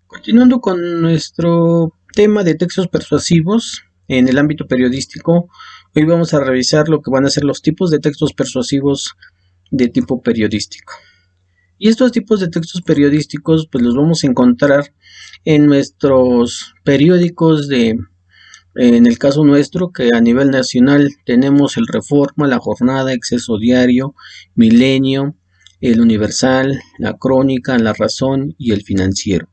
Continuando con nuestro tema de textos persuasivos en el ámbito periodístico, hoy vamos a revisar lo que van a ser los tipos de textos persuasivos de tipo periodístico. Y estos tipos de textos periodísticos pues los vamos a encontrar en nuestros periódicos en el caso nuestro, que a nivel nacional tenemos el Reforma, la Jornada, Exceso Diario, Milenio, el Universal, la Crónica, la Razón y el Financiero.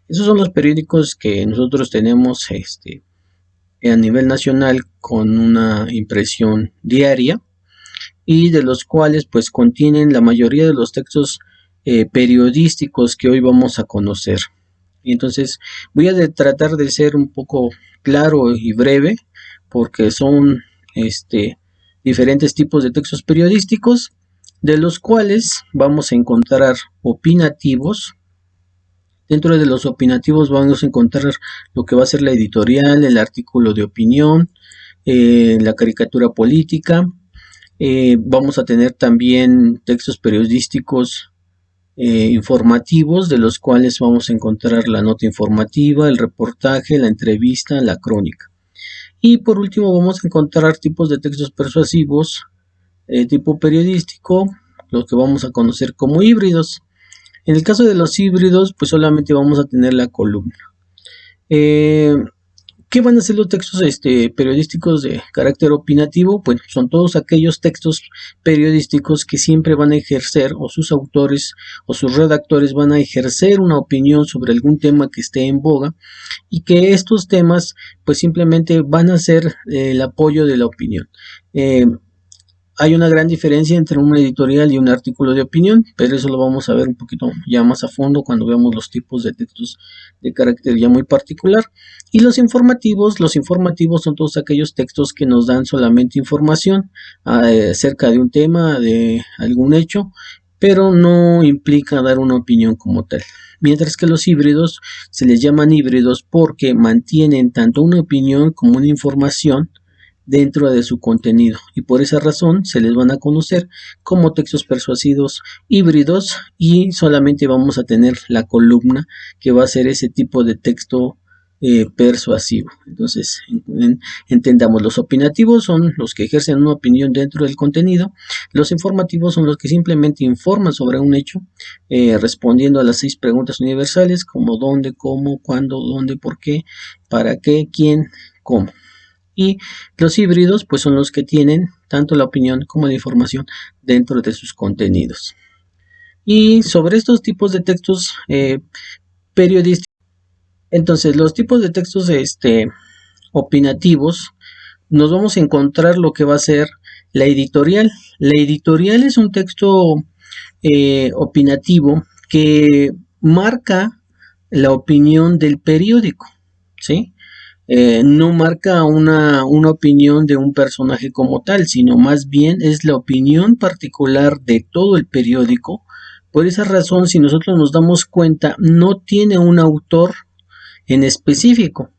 Esos son los periódicos que nosotros tenemos a nivel nacional con una impresión diaria y de los cuales pues contienen la mayoría de los textos periodísticos que hoy vamos a conocer. Y entonces voy a tratar de ser un poco claro y breve porque son diferentes tipos de textos periodísticos de los cuales vamos a encontrar opinativos. Dentro de los opinativos vamos a encontrar lo que va a ser la editorial, el artículo de opinión, la caricatura política. Vamos a tener también textos periodísticos informativos, de los cuales vamos a encontrar la nota informativa, el reportaje, la entrevista, la crónica. Y por último vamos a encontrar tipos de textos persuasivos tipo periodístico, los que vamos a conocer como híbridos. En el caso de los híbridos, pues solamente vamos a tener la columna. ¿Qué van a ser los textos periodísticos de carácter opinativo? Pues son todos aquellos textos periodísticos que siempre van a ejercer, o sus autores o sus redactores van a ejercer una opinión sobre algún tema que esté en boga, y que estos temas pues simplemente van a ser el apoyo de la opinión. Hay una gran diferencia entre un editorial y un artículo de opinión, pero eso lo vamos a ver un poquito ya más a fondo cuando veamos los tipos de textos de carácter ya muy particular. Y los informativos son todos aquellos textos que nos dan solamente información acerca de un tema, de algún hecho, pero no implica dar una opinión como tal. Mientras que los híbridos se les llaman híbridos porque mantienen tanto una opinión como una información dentro de su contenido, y por esa razón se les van a conocer como textos persuasivos híbridos, y solamente vamos a tener la columna que va a ser ese tipo de texto persuasivo. Entonces entendamos, los opinativos son los que ejercen una opinión dentro del contenido, los informativos son los que simplemente informan sobre un hecho, respondiendo a las 6 preguntas universales como dónde, cómo, cuándo, dónde, por qué, para qué, quién, cómo. Y los híbridos pues son los que tienen tanto la opinión como la información dentro de sus contenidos. Y sobre estos tipos de textos periodísticos, entonces los tipos de textos opinativos, nos vamos a encontrar lo que va a ser la editorial. La editorial es un texto opinativo que marca la opinión del periódico, ¿sí? No marca una opinión de un personaje como tal, sino más bien es la opinión particular de todo el periódico. Por esa razón, si nosotros nos damos cuenta, no tiene un autor en específico.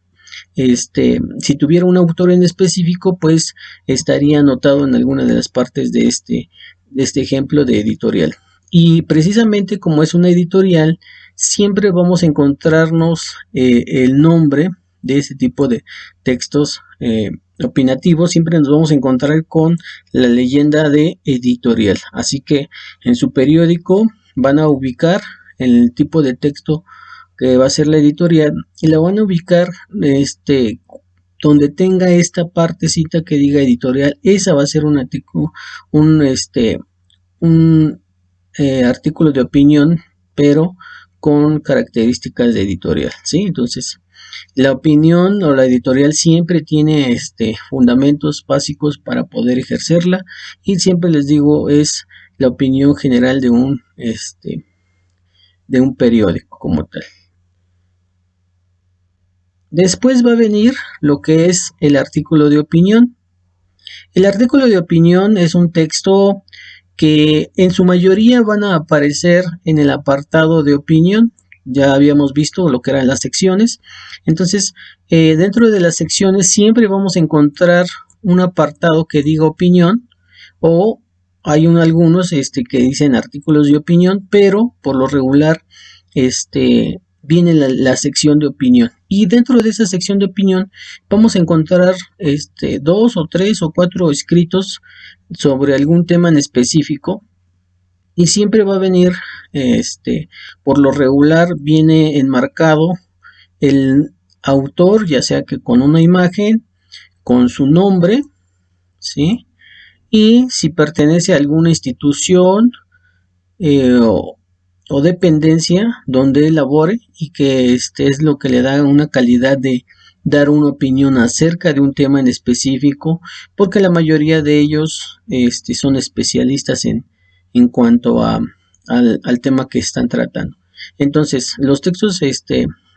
Si tuviera un autor en específico, pues estaría anotado en alguna de las partes de este ejemplo de editorial. Y precisamente como es una editorial, siempre vamos a encontrarnos el nombre de ese tipo de textos opinativos, siempre nos vamos a encontrar con la leyenda de editorial. Así que en su periódico van a ubicar el tipo de texto que va a ser la editorial, y la van a ubicar donde tenga esta partecita que diga editorial. Esa va a ser un artículo de opinión, pero con características de editorial, ¿sí? Entonces la opinión o la editorial siempre tiene fundamentos básicos para poder ejercerla, y siempre les digo, es la opinión general de un periódico como tal. Después va a venir lo que es el artículo de opinión. El artículo de opinión es un texto que en su mayoría van a aparecer en el apartado de opinión. Ya habíamos visto lo que eran las secciones. Entonces, dentro de las secciones siempre vamos a encontrar un apartado que diga opinión, o hay algunos que dicen artículos de opinión, pero por lo regular viene la sección de opinión, y dentro de esa sección de opinión vamos a encontrar 2 o 3 o 4 escritos sobre algún tema en específico, y siempre va a venir, por lo regular viene enmarcado el autor, ya sea que con una imagen, con su nombre, ¿sí? Y si pertenece a alguna institución o dependencia donde labore, y que es lo que le da una calidad de dar una opinión acerca de un tema en específico, porque la mayoría de ellos son especialistas en cuanto al tema que están tratando. Entonces, los textos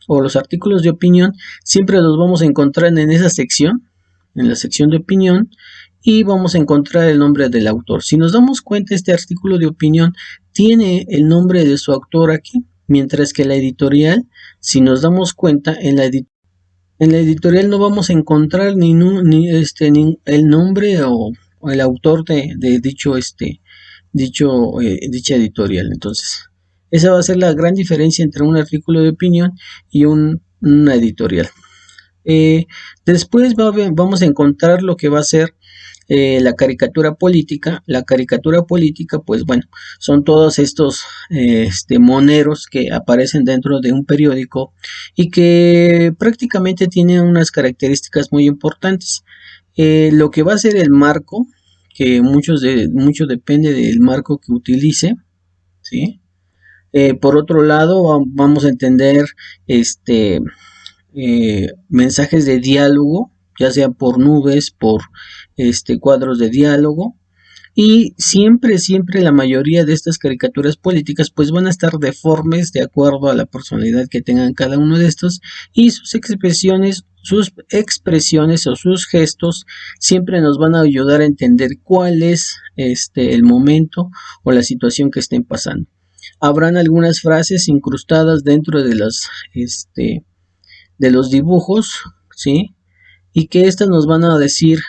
o los artículos de opinión siempre los vamos a encontrar en esa sección, en la sección de opinión, y vamos a encontrar el nombre del autor. Si nos damos cuenta, este artículo de opinión tiene el nombre de su autor aquí, mientras que la editorial, si nos damos cuenta, en la editorial no vamos a encontrar ni el nombre o el autor de dicha editorial. Entonces, esa va a ser la gran diferencia entre un artículo de opinión y una editorial. Después vamos a encontrar lo que va a ser la caricatura política. La caricatura política, pues bueno, son todos estos moneros que aparecen dentro de un periódico y que prácticamente tienen unas características muy importantes. Lo que va a ser el marco, que mucho depende del marco que utilice, ¿sí? Por otro lado, vamos a entender mensajes de diálogo, ya sea por nubes, por cuadros de diálogo, y siempre la mayoría de estas caricaturas políticas pues van a estar deformes de acuerdo a la personalidad que tengan cada uno de estos, y sus expresiones o sus gestos siempre nos van a ayudar a entender cuál es el momento o la situación que estén pasando. Habrán algunas frases incrustadas dentro de los dibujos, ¿sí? Y que estas nos van a decir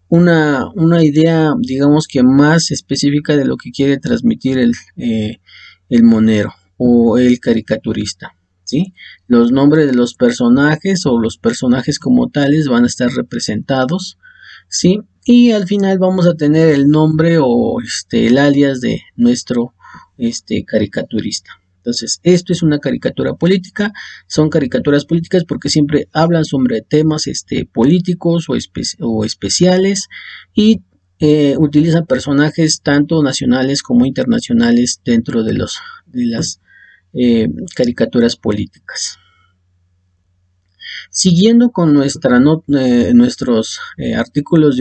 una idea, digamos que más específica de lo que quiere transmitir el monero o el caricaturista, ¿sí? Los nombres de los personajes o los personajes como tales van a estar representados, ¿sí? Y al final vamos a tener el nombre o el alias de nuestro caricaturista. Entonces, esto es una caricatura política. Son caricaturas políticas porque siempre hablan sobre temas políticos o especiales, y utilizan personajes tanto nacionales como internacionales dentro de las caricaturas políticas. Siguiendo con nuestros artículos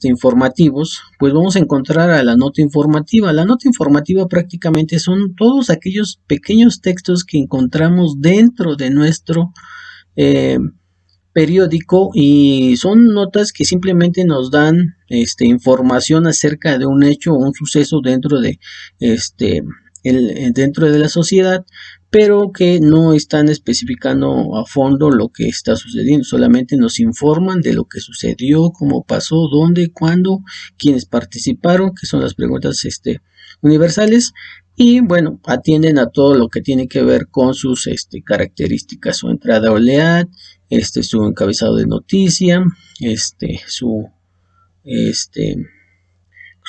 informativos, pues vamos a encontrar a la nota informativa. La nota informativa prácticamente son todos aquellos pequeños textos que encontramos dentro de nuestro periódico, y son notas que simplemente nos dan información acerca de un hecho o un suceso dentro de dentro de la sociedad, pero que no están especificando a fondo lo que está sucediendo. Solamente nos informan de lo que sucedió, cómo pasó, dónde, cuándo, quiénes participaron, que son las preguntas universales, y bueno, atienden a todo lo que tiene que ver con sus características, su entrada olead, su encabezado de noticia,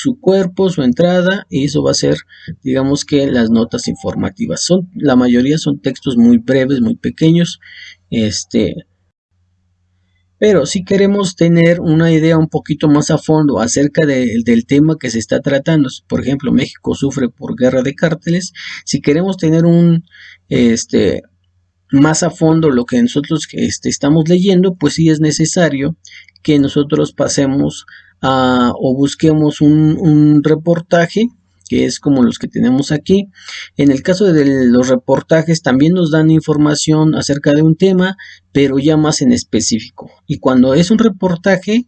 su cuerpo, su entrada, y eso va a ser, digamos que las notas informativas. La mayoría son textos muy breves, muy pequeños, pero si queremos tener una idea un poquito más a fondo acerca del tema que se está tratando, por ejemplo, México sufre por guerra de cárteles, si queremos tener más a fondo lo que nosotros estamos leyendo, pues sí es necesario que nosotros pasemos o busquemos un reportaje, que es como los que tenemos aquí. En el caso de los reportajes también nos dan información acerca de un tema, pero ya más en específico. Y cuando es un reportaje,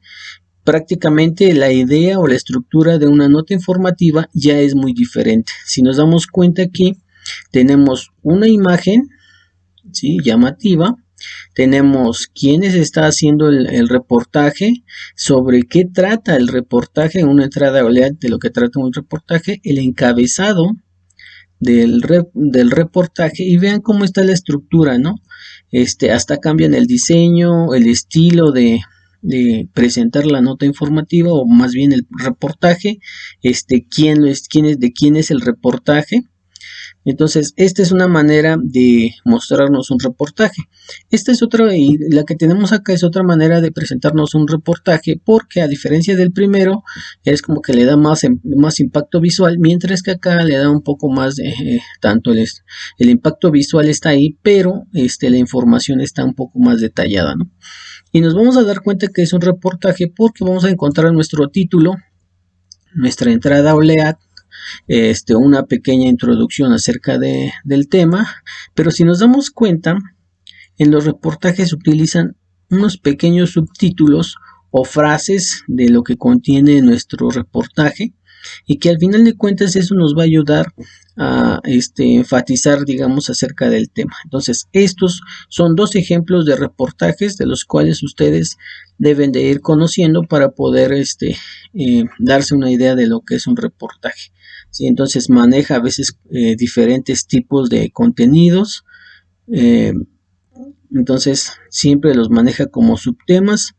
prácticamente la idea o la estructura de una nota informativa ya es muy diferente. Si nos damos cuenta aquí, tenemos una imagen, ¿sí?, llamativa. Tenemos quiénes está haciendo el reportaje, sobre qué trata el reportaje, una entrada oleada de lo que trata un reportaje, el encabezado del reportaje y vean cómo está la estructura, ¿no? Hasta cambian el diseño, el estilo de presentar la nota informativa o más bien el reportaje, de quién es el reportaje. Entonces, esta es una manera de mostrarnos un reportaje. Esta es otra, y la que tenemos acá es otra manera de presentarnos un reportaje, porque a diferencia del primero, es como que le da más impacto visual, mientras que acá le da un poco más de, tanto el impacto visual está ahí, pero la información está un poco más detallada, ¿no? Y nos vamos a dar cuenta que es un reportaje porque vamos a encontrar nuestro título, nuestra entrada olead, una pequeña introducción acerca del tema, pero si nos damos cuenta, en los reportajes se utilizan unos pequeños subtítulos o frases de lo que contiene nuestro reportaje y que al final de cuentas eso nos va a ayudar a enfatizar, digamos, acerca del tema. Entonces, estos son dos ejemplos de reportajes de los cuales ustedes deben de ir conociendo para poder darse una idea de lo que es un reportaje. ¿Sí? Entonces, maneja a veces diferentes tipos de contenidos. Entonces, siempre los maneja como subtemas.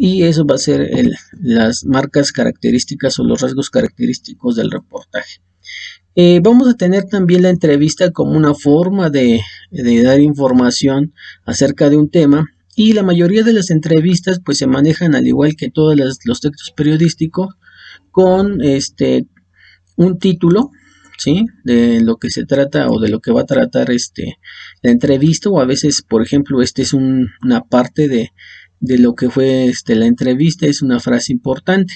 Y eso va a ser las marcas características o los rasgos característicos del reportaje. Vamos a tener también la entrevista como una forma de dar información acerca de un tema. Y la mayoría de las entrevistas pues se manejan al igual que todos los textos periodísticos con un título, ¿sí? De lo que se trata o de lo que va a tratar la entrevista, o a veces, por ejemplo, es una parte de lo que fue la entrevista, es una frase importante.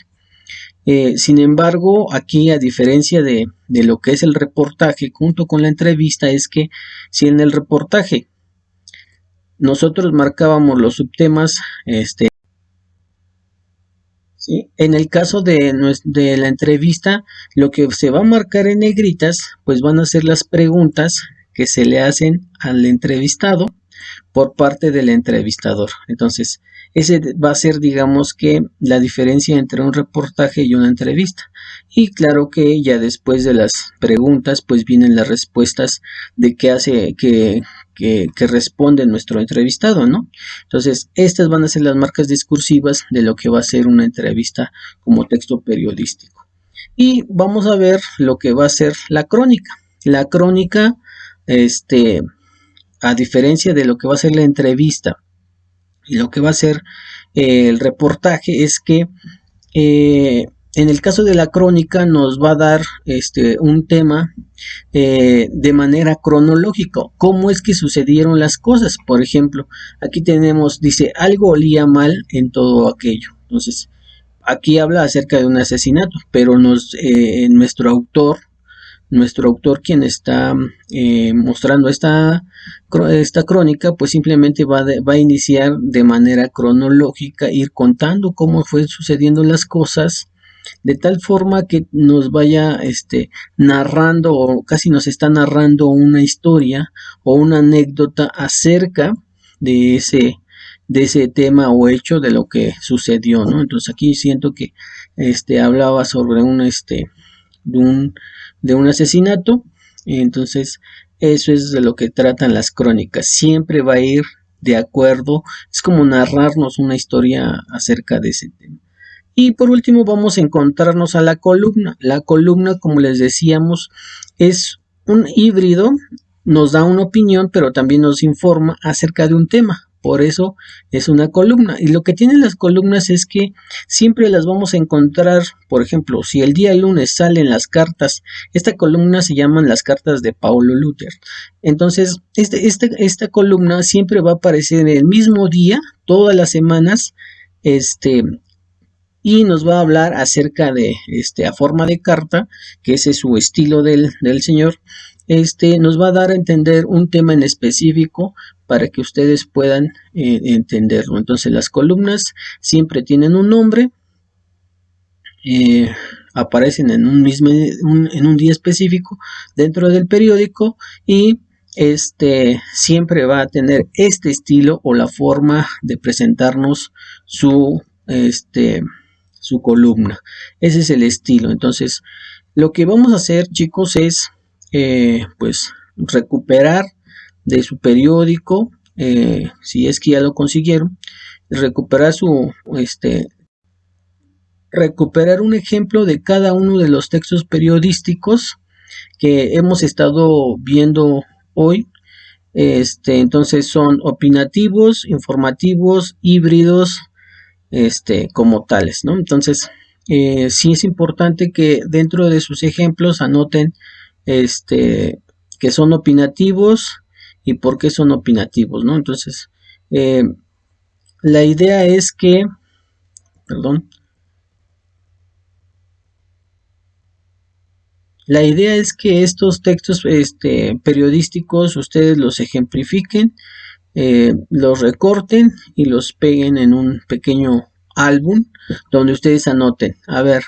Sin embargo, aquí, a diferencia de lo que es el reportaje junto con la entrevista, es que si en el reportaje nosotros marcábamos los subtemas, ¿sí? En el caso de la entrevista, lo que se va a marcar en negritas, pues van a ser las preguntas que se le hacen al entrevistado por parte del entrevistador. Entonces, ese va a ser, digamos, que la diferencia entre un reportaje y una entrevista. Y claro que ya después de las preguntas, pues vienen las respuestas de qué hace, que responde nuestro entrevistado, ¿no? Entonces, estas van a ser las marcas discursivas de lo que va a ser una entrevista como texto periodístico. Y vamos a ver lo que va a ser la crónica. La crónica, a diferencia de lo que va a ser la entrevista y lo que va a ser el reportaje, es que en el caso de la crónica nos va a dar un tema de manera cronológica, cómo es que sucedieron las cosas. Por ejemplo, aquí tenemos, dice, algo olía mal en todo aquello. Entonces, aquí habla acerca de un asesinato, pero nuestro autor, quien está mostrando esta crónica, pues simplemente va a iniciar de manera cronológica, ir contando cómo fue sucediendo las cosas, de tal forma que nos vaya narrando, o casi nos está narrando una historia o una anécdota acerca de ese tema o hecho, de lo que sucedió, ¿no? Entonces aquí siento que hablaba sobre de un asesinato. Entonces eso es de lo que tratan las crónicas, siempre va a ir de acuerdo, es como narrarnos una historia acerca de ese tema. Y por último vamos a encontrarnos a la columna. La columna, como les decíamos, es un híbrido, nos da una opinión, pero también nos informa acerca de un tema. Por eso es una columna. Y lo que tienen las columnas es que siempre las vamos a encontrar. Por ejemplo, si el día lunes salen las cartas, esta columna se llaman las cartas de Paulo Luther. Entonces, esta columna siempre va a aparecer en el mismo día, todas las semanas, y nos va a hablar acerca de a forma de carta, que ese es su estilo del señor. Nos va a dar a entender un tema en específico para que ustedes puedan entenderlo. Entonces, las columnas siempre tienen un nombre, aparecen en un día específico dentro del periódico, y siempre va a tener este estilo o la forma de presentarnos su columna. Ese es el estilo. Entonces, lo que vamos a hacer, chicos, es pues recuperar de su periódico, si es que ya lo consiguieron, recuperar recuperar un ejemplo de cada uno de los textos periodísticos que hemos estado viendo hoy. Entonces son opinativos, informativos, híbridos, como tales, ¿no? Entonces, sí es importante que dentro de sus ejemplos anoten, que son opinativos y por qué son opinativos, ¿no? Entonces, la idea es que, perdón, la idea es que estos textos periodísticos ustedes los ejemplifiquen, los recorten y los peguen en un pequeño álbum donde ustedes anoten. A ver,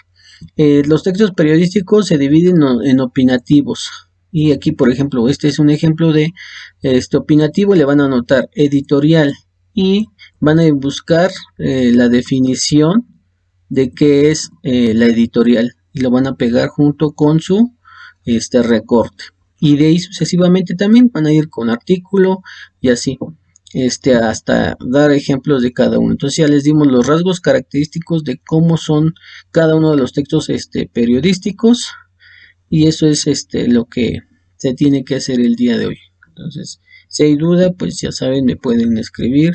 los textos periodísticos se dividen en opinativos. Y aquí, por ejemplo, este es un ejemplo de opinativo. Le van a anotar editorial y van a buscar la definición de qué es la editorial y lo van a pegar junto con su recorte. Y de ahí sucesivamente también van a ir con artículo y así, hasta dar ejemplos de cada uno. Entonces ya les dimos los rasgos característicos de cómo son cada uno de los textos periodísticos, y eso es lo que se tiene que hacer el día de hoy. Entonces, si hay duda, pues ya saben, me pueden escribir,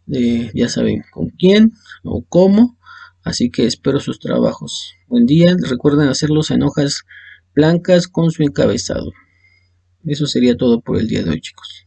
ya saben con quién o cómo. Así que espero sus trabajos. Buen día. Recuerden hacerlos en hojas blancas con su encabezado. Eso sería todo por el día de hoy, chicos.